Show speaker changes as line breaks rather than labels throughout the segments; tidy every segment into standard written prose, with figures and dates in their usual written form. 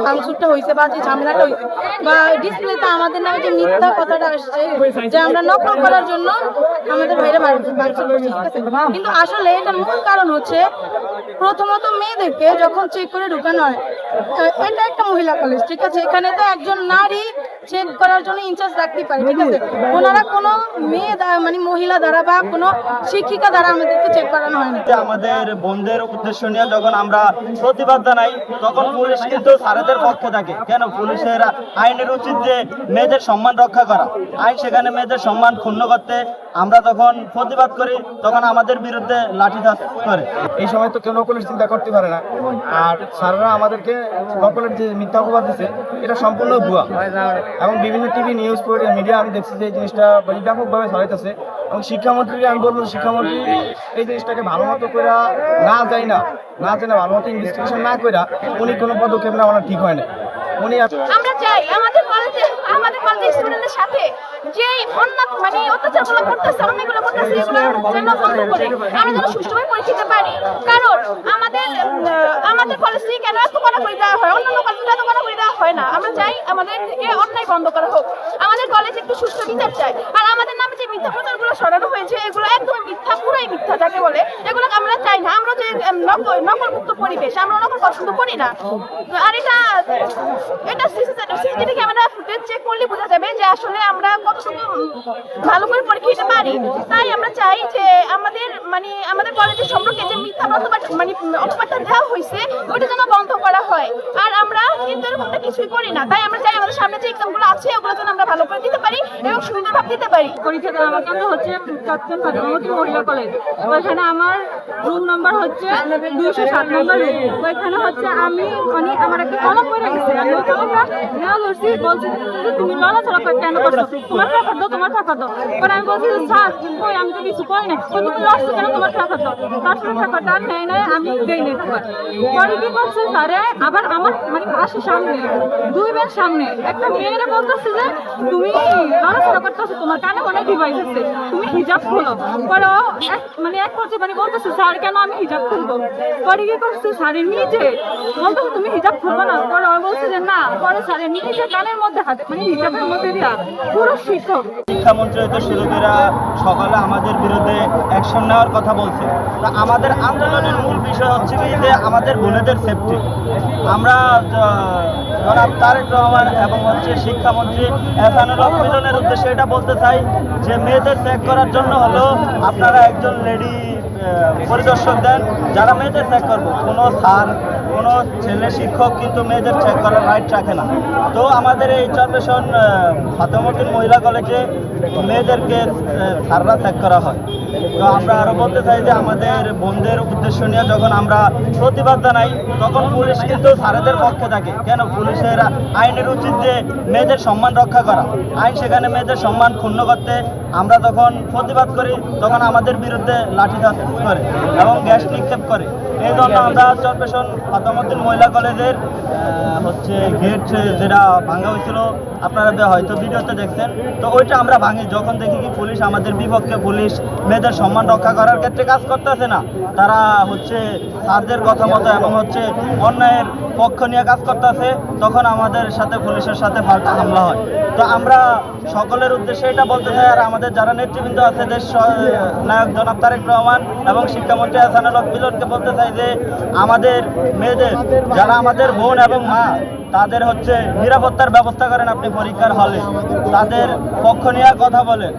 ভাঙচুরটা হয়েছে বা যে ঝামেলাটা হয়েছে বা ডিসপ্লেতে আমাদের নামে যে মিথ্যা কথাটা আসছে যে আমরা নকল করার জন্য আমাদের ভাইরা ভাঙচুর করছে, ঠিক আছে? কিন্তু আসলে এটার মূল কারণ হচ্ছে প্রথমত মেয়েদেরকে যখন চেক করে ঢুকানো হয়, এটা একটা মহিলা কলেজ, ঠিক আছে? এখানে তো একজন নারী চেক করার জন্য ইনচার্জ রাখতে পারে, ঠিক আছে? ওনারা কোনো মেয়ে মানে মহিলা দ্বারা বা কোনো শিক্ষিকা দ্বারা আমাদেরকে চেক করানো হয় না।
আমাদের বোনদের উদ্দেশ্য নিয়ে যখন আমরা প্রতিবাদ জানাই তখন পুলিশ কিন্তু স্যারেদের পক্ষে থাকে। কেন? পুলিশের আইনের উচিত যে মেয়েদের সম্মান রক্ষা করা, আইন সেখানে মেয়েদের সম্মান ক্ষুণ্ণ করতে আমরা যখন প্রতিবাদ করি তখন আমাদের বিরুদ্ধে লাঠিচার্জ করে।
এই সময় তো কেউ নকলের চিন্তা করতে পারে না, আর স্যাররা আমাদেরকে নকলের যে মিথ্যা অপবাদ দিচ্ছে এটা সম্পূর্ণ ভুয়া। এবং বিভিন্ন টিভি নিউজ মিডিয়া আমি দেখছি যে এই জিনিসটা ব্যাপকভাবে ছড়াইতেছে। এবং শিক্ষামন্ত্রীকে আমি বলবো, শিক্ষামন্ত্রী এই জিনিসটাকে ভালো মতো করে না যায় না ভালো মতো ইনভেস্টিগেশন না করে উনি কোনো পদক্ষেপ নেওয়া ঠিক হয় না। উনি
আমরা চাই আমাদের কলেজের স্টুডেন্টদের সাথে যে মানে অত্যাচারগুলো করতেছে, অন্যায়গুলো করতেছে, এগুলো যেন বন্ধ করে আমরা যেন সুষ্ঠুভাবে পরীক্ষা পারি। কারণ আমাদের কলেজ থেকে কেন এত কড়াকড়ি দেওয়া হয়, অন্যান্য কলেজে এত কড়াকড়ি দেওয়া হয় না। আমরা চাই আমাদের থেকে অন্যায় বন্ধ করা হোক, আমাদের কলেজ একটু সুষ্ঠু বিচার চাই। আর আমাদের নামে যে মিথ্যা প্রচারগুলো সরানো হয়েছে এগুলো একদম মিথ্যা, পুরাই মিথ্যা যাকে বলে, এগুলো আমরা চাই না। আমরা যে নকলমুক্ত পরিবেশ, আমরা নকল পছন্দ করি না। আর এটা সিসিটিভি ক্যামেরা ফুটেজ চেক করলে বোঝা যাবে যে আসলে আমরা কতটুকু ভালো করে পরীক্ষা দিতে পারি। তাই আমরা চাই যে আমাদের কলেজের সম্পর্কে যে মিথ্যা অপবাদটা দেওয়া হয়েছে ওটা যেন বন্ধ করা হয়। আর আমরা কিন্তু এরকমটা কিছুই করি না। তাই আমরা চাই আমাদের সামনে যে এক্সামগুলো আছে ওগুলো যেন আমরা ভালো করে দিতে পারি এবং সুন্দরভাবে দিতে পারি।
পরীক্ষা দেওয়া আমার কেন্দ্র হচ্ছে চট্টগ্রাম ফাতেমামতি মহিলা কলেজ। ওইখানে আমার রুম নাম্বার হচ্ছে 207 নম্বর। ওইখানে হচ্ছে আমি আমার একটা কলম পড়ে গেছে, আমি ওই কলমটা নেওয়া ধরছি, বলছি যে তুমি লড়াচড়া কেন করছো, তোমার টাকা দাও, তোমার টাকা দাও। পরে আমি বলছি যে স্যার কই আমি তো কিছু করি না, তুমি লড়ছো কেন, তোমার টাকা দাও। তারপরে টাকাটা নেয় নাই, আমি দেই নাই টাকা। পরে কি করছে স্যারে আবার আমার পাশের সামনে 2 বের সামনে একটা মেয়েরা বলতেছে যে তুমি লড়াচড়া করতেছো, তোমার কানে অনেক ডিভাইস আছে, তুমি হিজাব খোলো। পরে এক পর্যায়ে বলতেছে স্যার কেন আমি হিজাব খুলবো। পরে কি করছে স্যারের নিজে বলতেছে তুমি হিজাব খুলবো না। পরে বলছে যে না। পরে স্যারের নিজে কানের মধ্যে হাতে হিজাবের মধ্যে দিয়া পুরো
শিক্ষামন্ত্রী হয়তো শুরুরা সকালে আমাদের বিরুদ্ধে অ্যাকশন নেওয়ার কথা বলছে। তা আমাদের আন্দোলনের মূল বিষয় হচ্ছে কি যে আমাদের বোনেদের সেফটি। আমরা জনাব তারেক রহমান এবং শিক্ষামন্ত্রী এহসানুল হক মিলনের উদ্দেশ্যে এটা বলতে চাই যে মেয়েদের চেক করার জন্য হলো আপনারা একজন লেডি পরিদর্শক দেন যারা মেয়েদের চেক করবো। কোনো স্যার কোনো ছেলে শিক্ষক কিন্তু মেয়েদের চেক করার রাইট রাখে না। তো আমাদের এই চরপেশন ফাতেমামতি মহিলা কলেজে মেয়েদেরকে স্যাররা চেক করা হয়। তো আমরা আরও বলতে চাই যে আমাদের বোনদের উদ্দেশ্য নিয়ে যখন আমরা প্রতিবাদ জানাই তখন পুলিশ কিন্তু স্যারেদের পক্ষে থাকে। কেন? পুলিশের আইনের উচিত যে মেয়েদের সম্মান রক্ষা করা, আইন সেখানে মেয়েদের সম্মান ক্ষুণ্ণ করতে আমরা যখন প্রতিবাদ করি তখন আমাদের বিরুদ্ধে লাঠিচার্জ করে এবং গ্যাস নিক্ষেপ করে। এই জন্য আমরা চরপেশন ফাতেমামতি মহিলা কলেজের গেট যেটা ভাঙা হয়েছিল, আপনারা হয়তো ভিডিওতে দেখছেন, তো ওইটা আমরা ভাঙি যখন দেখি কি পুলিশ আমাদের বিপক্ষে, পুলিশ মেয়েদের সম্মান রক্ষা করার ক্ষেত্রে কাজ করতেছে না, তারা স্যারদের কথা মতো এবং অন্যায়ের পক্ষ নিয়ে কাজ করতেছে, তখন আমাদের সাথে পুলিশের সাথে পাল্টা হামলা হয়। তো আমরা সকলের উদ্দেশ্যে এটা বলতে চাই, আর আমাদের যারা নেতৃবৃন্দ আছে দেশ নায়ক জনাব তারেক রহমান এবং শিক্ষামন্ত্রী এহসানুল হক মিলনকে বলতে চাই যে আমাদের মেয়েদের যারা আমাদের বোন এবং মা তাদের নিরাপত্তার ব্যবস্থা করেন আপনি পরীক্ষার হলে, তাদের পক্ষ নিয়ে কথা বলেন।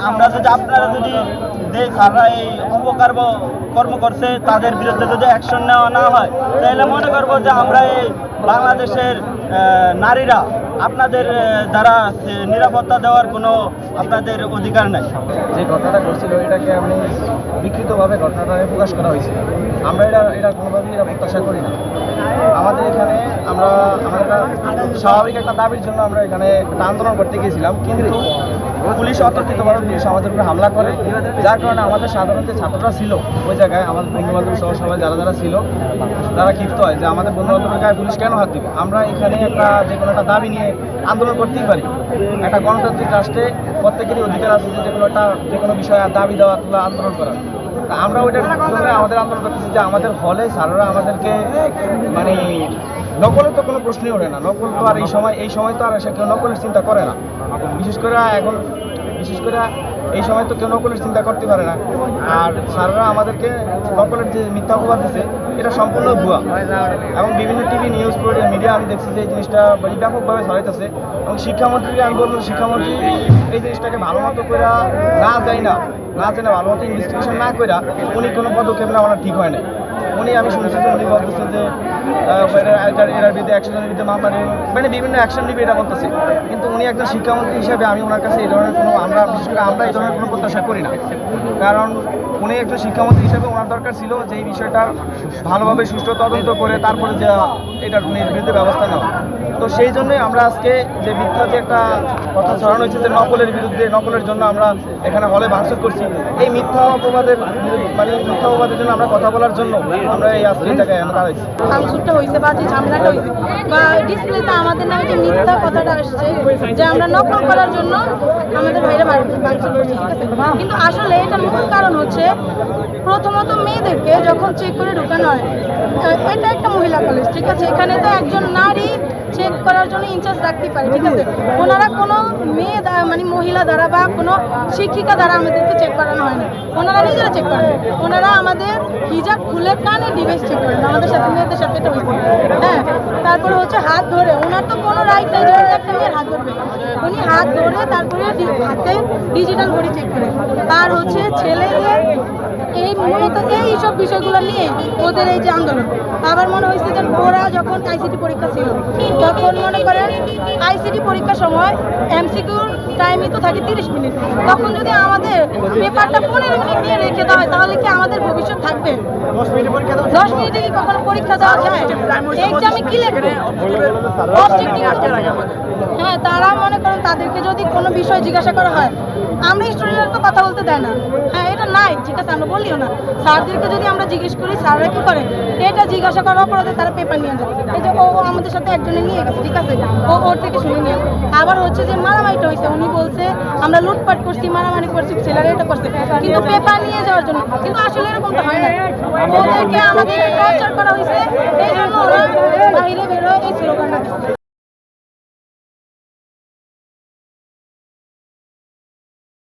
আপনারা যদি স্যাররা এই কর্ম করছে তাদের বিরুদ্ধে যদি অ্যাকশন নেওয়া না হয় তাহলে মনে করবো যে আমরা এই বাংলাদেশের নারীরা আপনাদের দ্বারা নিরাপত্তা দেওয়ার কোনো আপনাদের অধিকার নাই।
যে ঘটনাটা ঘটছিল এটাকে আমি বিকৃতভাবে ঘটনাটা প্রকাশ করা হয়েছে। আমরা এটা কোনোভাবেই প্রত্যাশা করি না। আমাদের এখানে আমাদের স্বাভাবিক একটা দাবির জন্য আমরা এখানে একটা আন্দোলন করতে গিয়েছিলাম, কিন্তু পুলিশ অতর্কিতভাবে পুলিশ আমাদের উপরে হামলা করে, যার কারণে আমাদের সাধারণত ছাত্ররা ছিল ওই জায়গায়, আমাদের বন্ধুবান্ধব সহ সবাই যারা ছিল তারা ক্ষিপ্ত হয় যে আমাদের বন্ধুবান্ধবের গায়ে পুলিশ কেন হাত দিবে। আমরা এখানে যে কোনো একটা দাবি নিয়ে আন্দোলন করতেই পারি। একটা গণতান্ত্রিক রাষ্ট্রে প্রত্যেকেরই অধিকার আছে যে কোনো বিষয়ে দাবি দেওয়া তোলা আন্দোলন করার। আমরা ওইটার জন্য আমাদের আন্দোলন করতেছি যে আমাদের হলে স্যাররা আমাদেরকে নকলের তো কোনো প্রশ্নই ওঠে না। নকল তো আর এই সময় তো আর এসে কেউ নকলের চিন্তা করে না। বিশেষ করে এই সময় তো কেউ নকলের চিন্তা করতে পারে না। আর স্যাররা আমাদেরকে নকলের যে মিথ্যা অপবাদ দিচ্ছে এটা সম্পূর্ণ ভুয়া, এবং বিভিন্ন টিভি নিউজ মিডিয়া আমি দেখছি যে এই জিনিসটা ব্যাপকভাবে ছড়াইতেছে। এবং শিক্ষামন্ত্রীকে আমি বলবো, শিক্ষামন্ত্রী এই জিনিসটাকে ভালো মতো করে না যায় না ভালো মতো ইনভেস্টিগেশন না করে উনি কোনো পদক্ষেপ নেওয়া ঠিক হয় না। আমি শুনছি যে উনি বলতেছে যে এরার বিরুদ্ধে 100 জনের বিরুদ্ধে মামলা নেবে, মানে বিভিন্ন অ্যাকশন নেবে এটা বলতেছে। কিন্তু উনি একজন শিক্ষামন্ত্রী হিসাবে আমি ওনার কাছে এই ধরনের কোনো বিশেষ করে আমরা এই ধরনের কোনো প্রত্যাশা করি না। কারণ উনি একজন শিক্ষামন্ত্রী হিসাবে ওনার দরকার ছিল যে এই বিষয়টা ভালোভাবে সুষ্ঠু তদন্ত করে তারপরে যে এটার বিরুদ্ধে ব্যবস্থা নেওয়া। তো সেই জন্যই আমরা আজকে যে মিথ্যা যে একটা কথা ছড়ানো হয়েছে যে নকলের জন্য আমরা এখানে হলে ভাঙচুর করছি, এই মিথ্যা অপবাদের জন্য আমরা কথা বলার জন্য আমরা এই আজকে এই জায়গায় দাঁড়াইছি।
ভাঙচুরটা হয়েছে বা যে ঝামেলাটা হয়েছে বা ডিসপ্লেতে আমাদের নামে যে মিথ্যা কথাটা আসছে যে আমরা নকল করার জন্য আমাদের ভাইরা ভাঙচুর করছে, ঠিক আছে। কিন্তু আসলে এটার মূল কারণ হচ্ছে প্রথমত মেয়েদেরকে যখন চেক করে ঢোকানো হয়, এটা একটা মহিলা কলেজ, ঠিক আছে। এখানে তো একজন নারী চেক করার জন্য ইনচার্জ রাখতে পারে, ঠিক আছে। ওনারা কোনো মেয়ে মানে মহিলা দ্বারা বা কোনো শিক্ষিকা দ্বারা আমাদেরকে চেক করানো হয় না, ওনারা নিজেরা চেক করেন। ওনারা আমাদের হিজাব খুলে কানে ডিভাইস চেক করেন, আমাদের সাথে মেয়েদের সাথে এটা হয়েছে। হ্যাঁ, তারপরে হচ্ছে হাত ধরে, ওনার তো কোনো রাইট নেই যে একটা মেয়ের হাত ধরবে, উনি হাত ধরে তারপরে হাতে ডিজিটাল ঘড়ি চেক করে। আর হচ্ছে ছেলেদের এই মূলত এই সব বিষয়গুলো নিয়ে ওদের এই যে আন্দোলন। আবার মনে হয়েছে যে ওরা যখন আইসিটি পরীক্ষা ছিল তখন মনে করেন আইসিটি পরীক্ষার সময় এমসিকিউর টাইমই তো থাকে 30 মিনিট, তখন যদি আমাদের পেপারটা 15 মিনিট নিয়ে রেখে দেওয়া হয় তাহলে কি আমাদের ভবিষ্যৎ থাকবে? 10 মিনিটে কি কখনো পরীক্ষা দেওয়া যায়? এক্সামে কি লিখবে? হ্যাঁ, তারা মনে করেন তাদেরকে যদি কোনো বিষয় জিজ্ঞাসা করা হয়, আমরা স্টুডেন্টরা তো কথা বলতে দেয় না। হ্যাঁ, এটা নাই, ঠিক আছে, আমরা বলিও না। স্যারদেরকে যদি আমরা জিজ্ঞেস করি, স্যাররা কি করে এটা জিজ্ঞাসা করার পরে তারা পেপার নিয়ে যায়। এই যে ও আমাদের সাথে একজনে নিয়ে গেছে, ঠিক আছে, ওর থেকে শুনে নিয়ে। আবার হচ্ছে যে মারামারিটা হয়েছে, উনি বলছে আমরা লুটপাট করছি, মারামারি করছি, ছেলেরা এটা করছে, কিন্তু পেপার নিয়ে যাওয়ার জন্য। কিন্তু আসলে এরকমটা হয় না, ওদেরকে আমাদের টর্চার